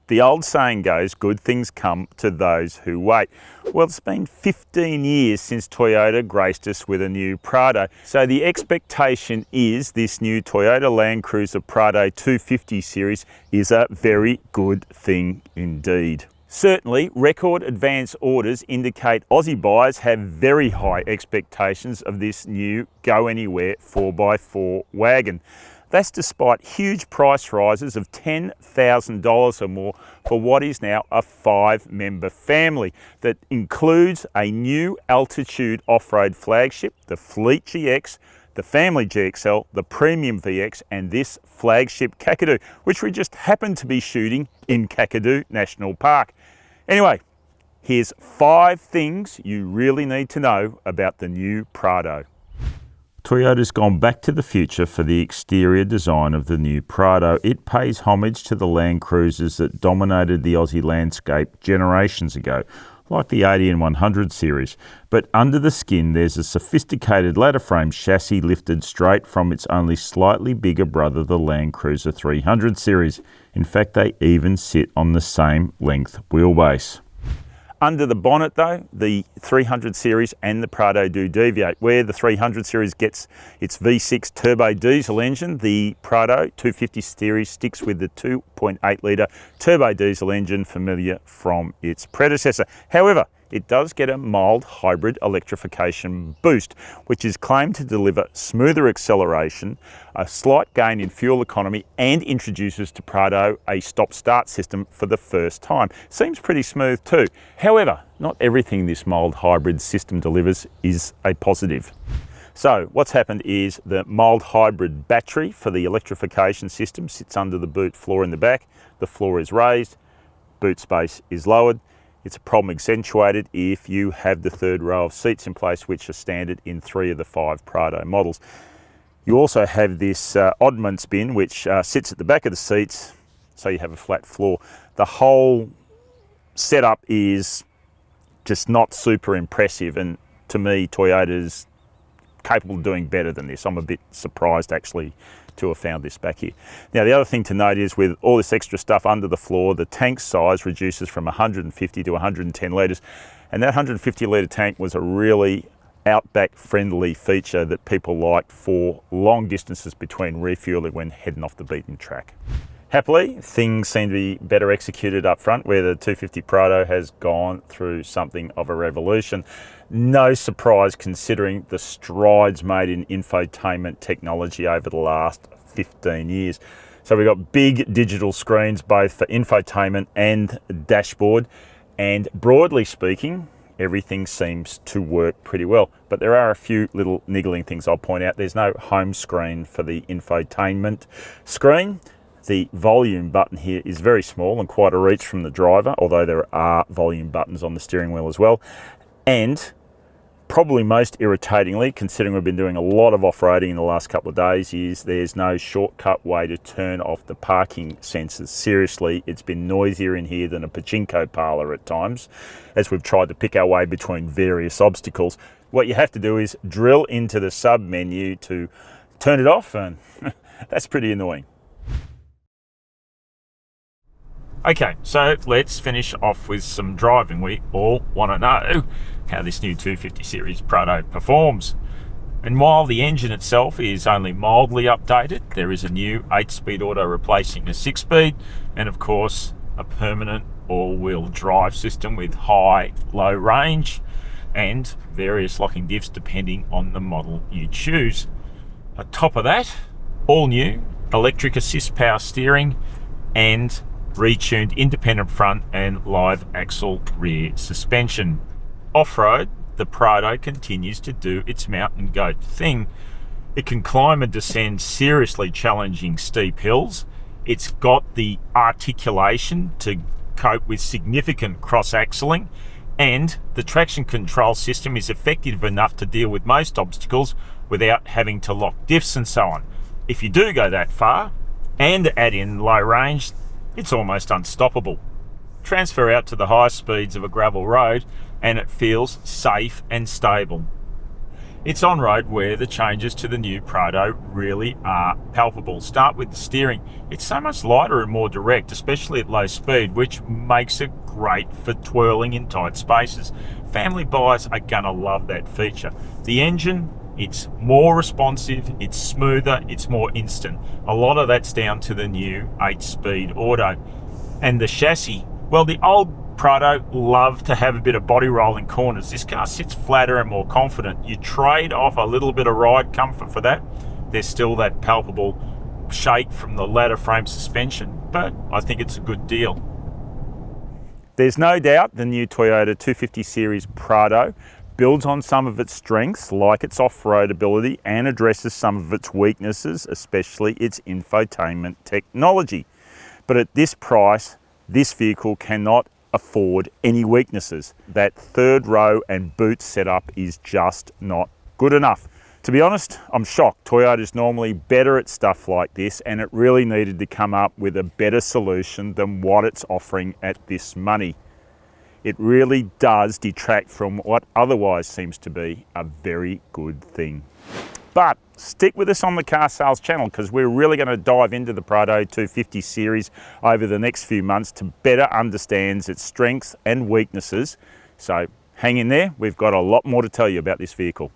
The old saying goes, good things come to those who wait. Well, it's been 15 years since Toyota graced us with a new Prado. So the expectation is this new Toyota LandCruiser Prado 250 series is a very good thing indeed. Certainly, record advance orders indicate Aussie buyers have very high expectations of this new Go Anywhere 4x4 wagon. That's despite huge price rises of $10,000 or more for what is now a 5-member family that includes a new altitude off-road flagship, the Fleet GX, the Family GXL, the Premium VX, and this flagship Kakadu, which we just happened to be shooting in Kakadu National Park. Anyway, here's 5 things you really need to know about the new Prado. Toyota's gone back to the future for the exterior design of the new Prado. It pays homage to the Land Cruisers that dominated the Aussie landscape generations ago, like the 80 and 100 series. But under the skin, there's a sophisticated ladder frame chassis lifted straight from its only slightly bigger brother, the LandCruiser 300 series. In fact, they even sit on the same length wheelbase. Under the bonnet though, the 300 series and the Prado do deviate. Where the 300 series gets its V6 turbo diesel engine, the Prado 250 series sticks with the 2.8 litre turbo diesel engine familiar from its predecessor. However, it does get a mild hybrid electrification boost, which is claimed to deliver smoother acceleration, a slight gain in fuel economy, and introduces to Prado a stop-start system for the first time. Seems pretty smooth too. However, not everything this mild hybrid system delivers is a positive. So what's happened is the mild hybrid battery for the electrification system sits under the boot floor in the back. The floor is raised, boot space is lowered. It's a problem accentuated if you have the third row of seats in place, which are standard in 3 of the 5 Prado models. You also have this oddments bin, which sits at the back of the seats, so you have a flat floor. The whole setup is just not super impressive, and to me, Toyota's capable of doing better than this. I'm a bit surprised actually to have found this back here. Now, the other thing to note is with all this extra stuff under the floor, the tank size reduces from 150 to 110 litres, and that 150 litre tank was a really outback friendly feature that people liked for long distances between refueling when heading off the beaten track. Happily, things seem to be better executed up front, where the 250 Prado has gone through something of a revolution. No surprise considering the strides made in infotainment technology over the last 15 years. So we've got big digital screens both for infotainment and dashboard, and broadly speaking, everything seems to work pretty well. But there are a few little niggling things I'll point out. There's no home screen for the infotainment screen. The volume button here is very small and quite a reach from the driver, although there are volume buttons on the steering wheel as well. And probably most irritatingly, considering we've been doing a lot of off-roading in the last couple of days, is there's no shortcut way to turn off the parking sensors. Seriously, it's been noisier in here than a pachinko parlour at times, as we've tried to pick our way between various obstacles. What you have to do is drill into the sub menu to turn it off, and that's pretty annoying. Okay, so let's finish off with some driving. We all want to know how this new 250 series Prado performs. And while the engine itself is only mildly updated, there is a new 8-speed auto replacing a 6-speed, and of course a permanent all-wheel drive system with high, low range, and various locking diffs depending on the model you choose. On top of that, all new electric assist power steering and retuned independent front and live axle rear suspension. Off-road, the Prado continues to do its mountain goat thing. It can climb and descend seriously challenging steep hills. It's got the articulation to cope with significant cross-axling, and the traction control system is effective enough to deal with most obstacles without having to lock diffs and so on. If you do go that far and add in low range, it's almost unstoppable. Transfer out to the high speeds of a gravel road and it feels safe and stable. It's on road where the changes to the new Prado really are palpable. Start with the steering. It's so much lighter and more direct, especially at low speed, which makes it great for twirling in tight spaces. Family buyers are gonna love that feature. The engine, it's more responsive, it's smoother, it's more instant. A lot of that's down to the new 8-speed auto. And the chassis, well, the old Prado loved to have a bit of body roll in corners. This car sits flatter and more confident. You trade off a little bit of ride comfort for that. There's still that palpable shake from the ladder frame suspension, but I think it's a good deal. There's no doubt the new Toyota 250 Series Prado builds on some of its strengths, like its off-road ability, and addresses some of its weaknesses, especially its infotainment technology. But at this price, this vehicle cannot afford any weaknesses. That third row and boot setup is just not good enough. To be honest, I'm shocked. Toyota's normally better at stuff like this, and it really needed to come up with a better solution than what it's offering at this money. It really does detract from what otherwise seems to be a very good thing. But stick with us on the Car Sales channel, because we're really going to dive into the Prado 250 series over the next few months to better understand its strengths and weaknesses. So hang in there, we've got a lot more to tell you about this vehicle.